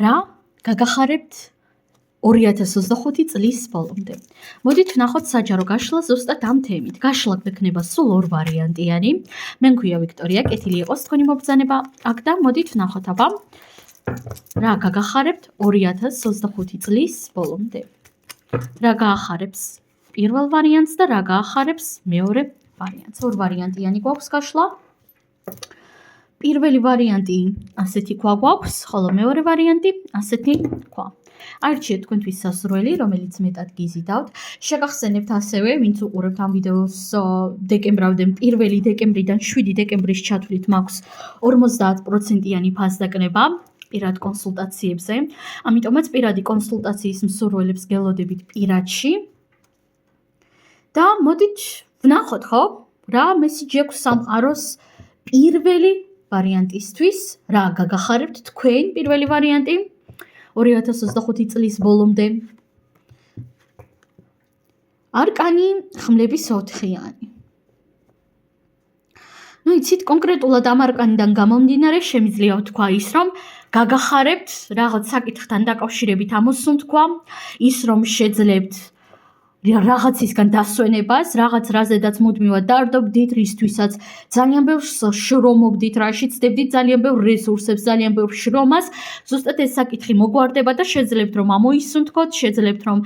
რა გაგახარებთ 2025 წლის ბოლომდე. მოდით ვნახოთ საჯარო გაშლა ზუსტად ამ თემით. გაშლა გვექნება სულ ორ ვარიანტიანი. მე მქვია ვიქტორია, კეთილი იყოს თქვენი მობრძანება. აქ და მოდით ვნახოთ აბა რა გაგახარებთ 2025 წლის ბოლომდე. რა გაახარებს პირველ ვარიანტს და რა გაახარებს მეორე ვარიანტს. ორ ვარიანტიანი გვაქვს გაშლა. პირველი ვარიანტი ასეთი ქვა გვაქვს, ხოლო მეორე ვარიანტი ასეთი ქვა. არჩიეთ თქვენთვის საზრველი, რომელიც მეტად გიზიდავთ. შეგახსენებთ ასევე, ვინც უყურებთ ამ ვიდეოს დეკემბრამდე, 1 დეკემბრიდან 7 დეკემბრის ჩათვლით მაქვს 50%-იანი ფასდაკნება პირად კონსულტაციებზე. ამიტომაც პირადი კონსულტაციის მსურველებს გელოდებით პირადში. და მოდით ვნახოთ, ხო? რა მესიჯი აქვს სამყაროს პირველი ვარიანტისთვის, რა გაგახარებთ თქვენ პირველი ვარიანტი 2025 წლის ბოლომდე. არკანი ხმლების 4-იანი. იცით, კონკრეტულად ამ არკანიდან გამომდინარე შემიძლია ვთქვა ის, რომ გაგახარებთ რაღაც საკითხთან დაკავშირებით ამოსუნთქვა, ის რომ შეძლებთ რაღაცისგან დასვენებას, რაღაც რაზედაც მუდმივად დარდობდით, რისთვისაც ძალიან ბევრს შრომობდით, რაში ცდებდით ძალიან ბევრ რესურსებს, ძალიან ბევრ შრომას, ზუსტად ეს საკითხი მოგვარდება და შეძლებთ რომ ამოისუნთქოთ, შეძლებთ რომ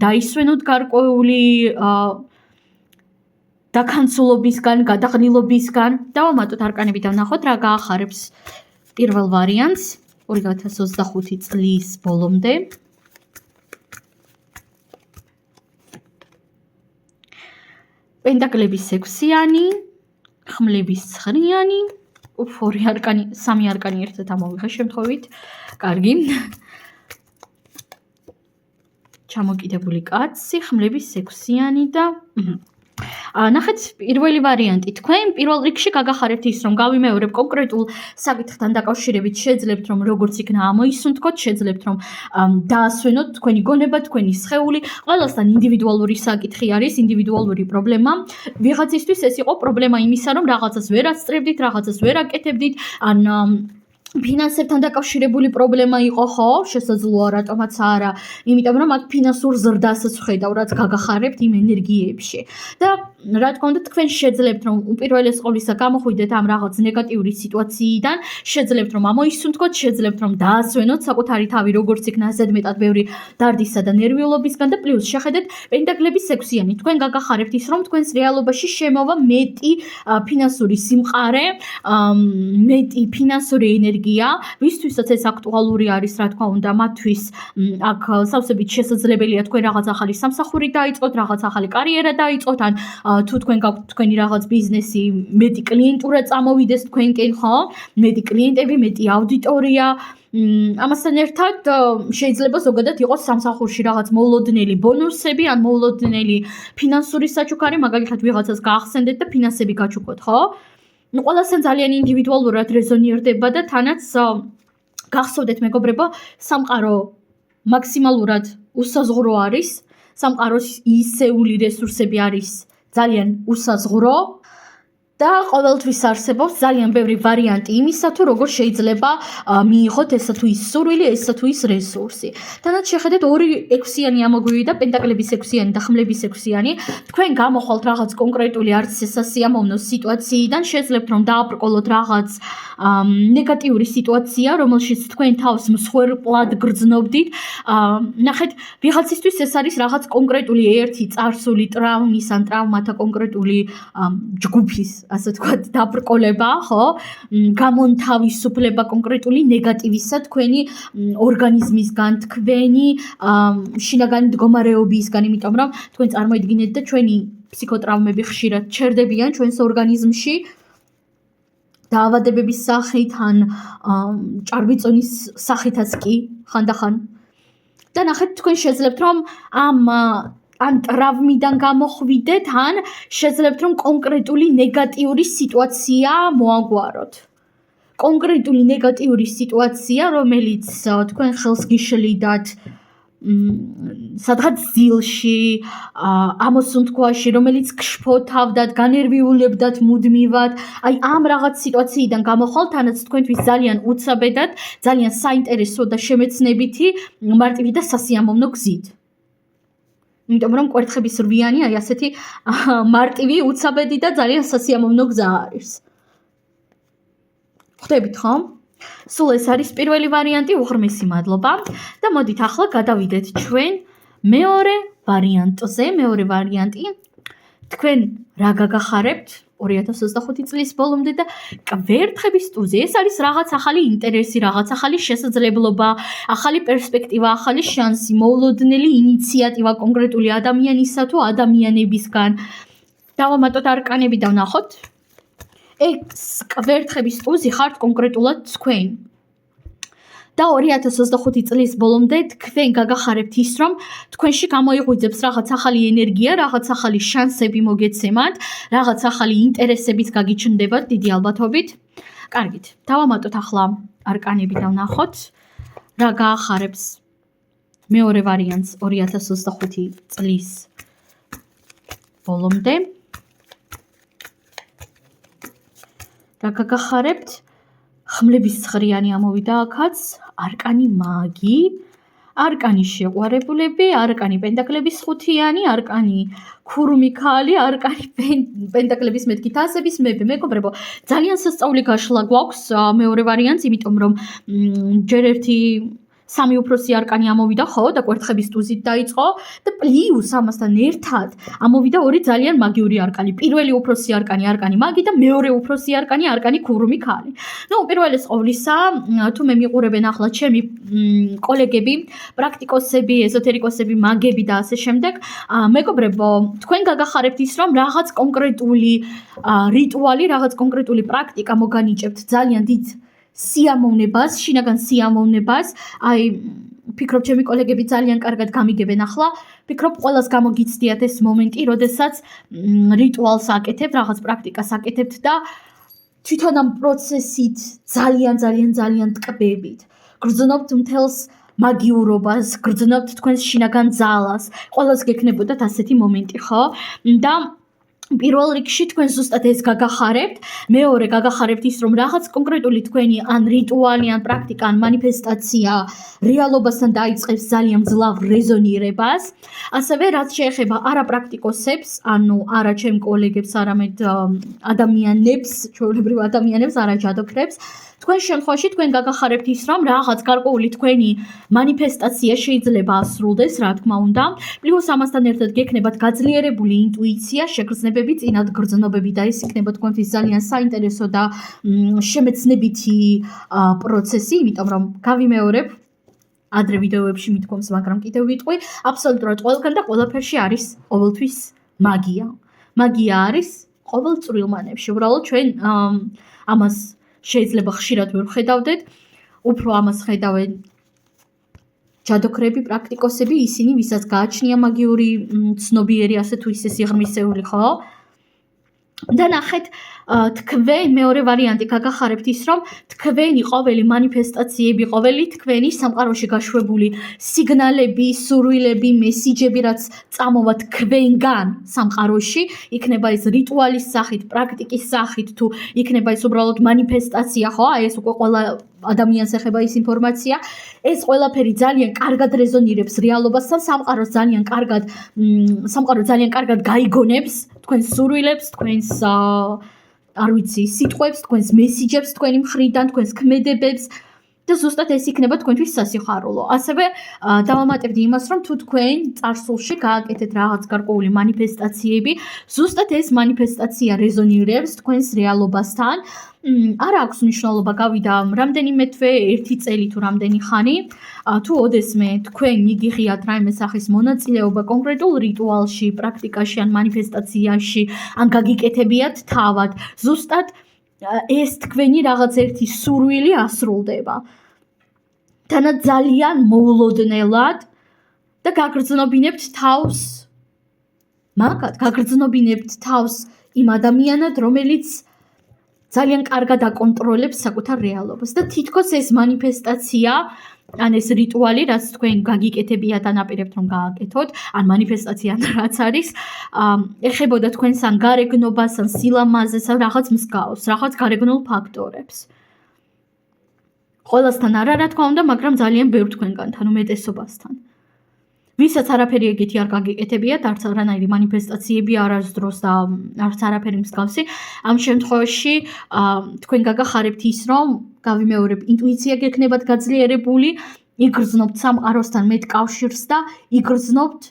დაისვენოთ გარკვეული დაქანცულობისგან, გადაღრილობისგან. დავამატოთ არკანები და ვნახოთ რა გაახარებს პირველ ვარიანტს 2025 წლის ბოლომდე. პენტაკლების 6-იანი, ხმლების 9-იანი, ორი არკანი, 3 არკანი ერთად ამოვიღე შემთხვევით. კარგი. ჩამოკიდებული კაცი, ხმლების 6-იანი და ნახეთ პირველი ვარიანტი. თქვენ პირველ რიგში გაგახარებთ ის, რომ გავიმეორებ კონკრეტულ საკითხთან დაკავშირებით, შეძლებთ რომ როგორც იქნა ამოისუნთქოთ, შეძლებთ რომ დაასვენოთ თქვენი გონება, თქვენი სხეული, ყველასთან ინდივიდუალური საკითხი არის, ინდივიდუალური პრობლემა. ვიღაცისთვის ეს იყო პრობლემა იმისა, რომ რაღაცას ვერ ასწრებდით, რაღაცას ვერ აკეთებდით, ან ფინანსებთან დაკავშირებული პრობლემა იყო, ხო? შესაძლოა რატომაც არა, იმიტომ რომ აქ ფინანსურ ზრდასაც ვხედავ, რაც გაგახარებთ იმ ენერგიებში. და რა თქმა უნდა, თქვენ შეძლებთ რომ უპირველეს ყოვლისა გამოხვიდეთ ამ რაღაც ნეგატიური სიტუაციიდან, შეძლებთ რომ ამოისუნთქოთ, შეძლებთ რომ დაასვენოთ საკუთარი თავი, როგორც იქნა ზედმეტად ბევრი დარდისა და ნერვიულობისგან და პლუს შეხედეთ პენტაკლების 6-იანი. თქვენ გაგახარებთ ის, რომ თქვენს რეალობაში შემოვა მეტი ფინანსური სიმყარე, მეტი ფინანსური ენერგია, ვისთვისაც ეს აქტუალური არის, რა თქმა უნდა, მათთვის აქ სავსებით შესაძლებელია თქვენ რაღაც ახალი სამსახური დაიწყოთ, რაღაც ახალი კარიერა დაიწყოთ, ან თუ თქვენ გაქვთ თქვენი რაღაც ბიზნესი, მეტი კლიენტურა წამოვიდეს თქვენკენ, ხო? მეტი კლიენტები, მეტი აუდიტორია. ამასთან ერთად შეიძლება ზოგადად იყოს სამსახურში რაღაც მოულოდნელი ბონუსები, ან მოულოდნელი ფინანსური საჩუქარი, მაგალითად ვიღაცას გაახსენდეთ და ფინანსები გაჩუქოთ, ხო? ყველასთან ძალიან ინდივიდუალურად რეზონირდება და თანაც გახსოვდეთ მეგობრებო, სამყარო მაქსიმალურად უსაზღვრო არის, სამყაროს ისეული რესურსები არის ძალიან უსაზღვრო და ყოველთვის არსებობს ძალიან ბევრი ვარიანტი იმისა, თუ როგორ შეიძლება მიიღოთ ესა თუ ის სურვილი, ესა თუ ის რესურსი. თანაც შეხედეთ 2-6-იანი ამოგვივიდა, პენტაკლების 6-იანი და ხმლების 6-იანი. თქვენ გამოხვალთ რაღაც კონკრეტული არც სასიამოვნო სიტუაციიდან, შეძლებთ რომ დააბრკოლოთ რაღაც ნეგატიური სიტუაცია, რომელშიც თქვენ თავს მსხვერპლად გრძნობდით. ნახეთ, ვიღაცისთვის ეს არის რაღაც კონკრეტული ერთი წარსული ტრავმის ან ტრავმათა კონკრეტული ჯგუფის, ასე თქვათ, დაბრკოლება, ხო? გამონთავისუფლება კონკრეტული ნეგატივისა თქვენი ორგანიზმისგან, თქვენი შინაგანი მდგომარეობისგან, იმიტომ რომ თქვენ წარმოიდგინეთ და ჩვენი ფსიქოტრაუმები ხშირად ჩერდებიან ჩვენს ორგანიზმში. დაავადებების სახით, ან ჭარბიწონის სახითაც კი ხანდახან. და ნახეთ, თქვენ შეძლებთ რომ ან ტრავმიდან გამოხვიდეთ, ან შეძლებთ რომ კონკრეტული ნეგატიური სიტუაცია მოაგვაროთ. კონკრეტული ნეგატიური სიტუაცია, რომელიც თქვენ ხელს გიშლიდათ სადღაც ძილში, ამოსუნთქვაში, რომელიც გშფოთავდათ, განერვიულებდათ მუდმივად, აი ამ რაღაც სიტუაციიდან გამოხვალ, თანაც თქვენთვის ძალიან უცაბედად, ძალიან საინტერესო და შემეცნებითი, მარტივი და სასიამოვნო გზით. იმიტომ რომ კვერთხების რვიანი აი ასეთი მარტივი, უცაბედი და ძალიან სასიამოვნო გზა არის. ხვდებით ხო? სულ ეს არის პირველი ვარიანტი, უღრმესი მადლობა და მოდით ახლა გადავიდეთ ჩვენ მეორე ვარიანტზე. მეორე ვარიანტი, თქვენ რა გაგახარებთ 2025 წლის ბოლომდე და კვერთხების ტუზე. ეს არის რაღაც ახალი ინტერესი, რაღაც ახალი შესაძლებლობა, ახალი პერსპექტივა, ახალი შანსი, მოულოდნელი ინიციატივა კონკრეტული ადამიანისა თუ ადამიანებისგან. დავამატოთ არკანები და ვნახოთ. ეს კვერთხების ტუზი ხართ კონკრეტულად თქვენ. და 2025 წლის ბოლომდე თქვენ გაგახარებთ ის, რომ თქვენში გამოიღვიძებს რაღაც ახალი ენერგია, რაღაც ახალი შანსები მოგეცემათ, რაღაც ახალი ინტერესებით გაგიჩნდებათ დიდი ალბათობით. კარგით, დავამატოთ ახლა არკანები და ვნახოთ, რა გაახარებს მეორე ვარიანტს 2025 წლის ბოლომდე. რა გაგახარებთ? ხმლების ცხრიანი ამოვიდა აქაც, არკანი მაგი, არკანი შეყვარებულები, არკანი პენტაკლების ხუთიანი, არკანი ქურუმი ქალი, არკანი პენტაკლების მეთქი თასების მეფე. მეგობრებო, ძალიან სასწაული გაშლა გვაქვს მეორე ვარიანტს, იმიტომ რომ ჯერ ერთი სამი უფროსი არკანი ამოვიდა, ხო, და კვერთხების ტუზით დაიწყო და პლუს ამასთან ერთად ამოვიდა ორი ძალიან მაგიური არკანი. პირველი უფროსი არკანი, არკანი მაგი და მეორე უფროსი არკანი, არკანი ქურუმი ქალი. ნუ პირველის ყოვლისა, თუ მე მიყურებენ ახლა ჩემი კოლეგები, პრაქტიკოსები, ეზოთერიკოსები, მაგები და ასე შემდეგ, მეგობრებო, თქვენ გაგახარებთ ის, რომ რაღაც კონკრეტული რიტუალი, რაღაც კონკრეტული პრაქტიკა მოგანიჭებთ ძალიან დიდ სიამოვნებას, შინაგან სიამოვნებას. აი, ფიქრობ ჩემი კოლეგები ძალიან კარგად გამიგებენ ახლა. ფიქრობ ყველას გამოგიცდიათ ეს მომენტი, როდესაც რიტუალს აკეთებთ, რაღაც პრაქტიკას აკეთებთ და თვითონ ამ პროცესით ძალიან ტკბებით. გრძნობთ მთელს მაგიურობას, გრძნობთ თქვენს შინაგან ძალას. ყველას გექნებოდათ ასეთი მომენტი, ხო? და პირველ რიგში თქვენ ზუსტად ეს გაგახარებთ, მეორე გაგახარებთ ის, რომ რაღაც კონკრეტული თქვენი ან რიტუალი, ან პრაქტიკა, ან მანიფესტაცია რეალობასთან დაიწყებს ძალიან მძლავრ რეზონირებას. ასევე რაც შეეხება არა პრაქტიკოსებს, ანუ არა ჩემ კოლეგებს, არამედ ადამიანებს, ჩვეულებრივ ადამიანებს, არა ჯადოქრებს, თქვენ შემთხვევაში თქვენ გაგახარებთ ის, რომ რაღაც გარკვეული თქვენი მანიფესტაცია შეიძლება ასრულდეს, რა თქმა უნდა. პლუს ამასთან ერთად გექნებათ გაძლიერებული ინტუიცია, შეგრძნებები, წინადგრძნობები და ეს იქნება თქვენთვის ძალიან საინტერესო და შემეცნებითი პროცესი, იმიტომ რომ გავიმეორებ ადრე ვიდეოებში მithkoms, მაგრამ კიდევ ვიტყვი, აბსოლუტურად ყველგან და ყველაფერში არის ყოველთვის მაგია. მაგია არის ყოველ წვრილმანებში. უბრალოდ ჩვენ ამას შეიძლება ხშირად ვერ ხედავდეთ, უფრო ამას ხედავენ ჯადოქრები, პრაქტიკოსები, ისინი, ვისაც გააჩნია მაგიური ცნობიერი ასე თუ ისე სიღრმისეული, ხო? და ნახეთ, თქვენ მეორე ვარიანტი გაგახარებთ ის, რომ თქვენი ყოველი მანიფესტაციები, ყოველი თქვენი სამყაროში გაშვებული სიგნალები, სურვილები, მესიჯები, რაც წამოვა თქვენგან სამყაროში, იქნება ეს რიტუალის სახით, პრაქტიკის სახით, თუ იქნება ეს უბრალოდ მანიფესტაცია, ხო? აი ეს უკვე ყველა ადამიანს ეხება ის ინფორმაცია. ეს ყველაფერი ძალიან კარგად რეზონირებს რეალობასთან, სამყარო ძალიან კარგად გაიგონებს თქვენს სურვილებს, თქვენს არ ვიცი, სიტყვებს, თქვენს მესიჯებს, თქვენი მხრიდან, თქვენს ქმედებებს და ზუსტად ეს იქნება თქვენთვის სასიხარულო. ასევე დავამატებდი იმას, რომ თუ თქვენ წარსულში გააკეთეთ რაღაც გარკვეული მანიფესტაციები, ზუსტად ეს მანიფესტაცია რეზონირებს თქვენს რეალობასთან. არა აქვს მნიშვნელობა გავიდა რამდენიმე თვე, 1 წელი თუ რამდენი ხანი, თუ ოდესმე თქვენ მიგიღიათ რაიმე სახის მონაწილეობა კონკრეტულ რიტუალში, პრაქტიკაში ან მანიფესტაციაში, ან გაგიკეთებიათ თავად, ზუსტად ეს თქვენი რაღაც ერთი სურვილი ასრულდება. თანა ძალიან მოულოდნელად და გაგრძნობინებთ თავს მაგათ, გაგრძნობინებთ თავს იმ ადამიანად, რომელიც ძალიან კარგად აკონტროლებს საკუთარ რეალობას და თითქოს ეს მანიფესტაცია ან ეს რიტუალი, რაც თქვენ გაგიკეთებიათ ან აპირებთ რომ გააკეთოთ, ან მანიფესტაცია ან რაც არის, ეხებოდა თქვენს ან გარეგნობას, ან სილამაზეს, ან რაღაც მსგავს, რაღაც გარეგნულ ფაქტორებს. ყველასთან არა თქმა უნდა, მაგრამ ძალიან ბევრ თქვენგანთან, უმეტესობასთან. ვისაც არაფერი ეგეთი არ გაგიკეთებიათ, არც არანაირი მანიფესტაციები არასდროს და არც არაფერი მსგავსი, ამ შემთხვევაში თქვენ გაგახარებთ ის, რომ გავიმეორებ, ინტუიცია გექნებათ გაძლიერებული, იგრძნობთ სამყაროსთან მეტ კავშირს და იგრძნობთ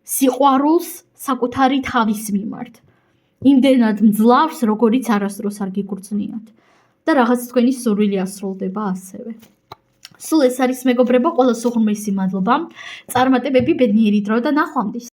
სიყვარულს საკუთარი თავის მიმართ. იმდენად მძლავრს, როგორიც არასდროს არ გიგრძნიათ. და რაღაც თქვენი სურვილი ასრულდება ასევე. სულ ეს არის მეგობრებო, ყველას უღრმესი მადლობა. წარმატებები, ბედნიერი დრო და ნახვამდის.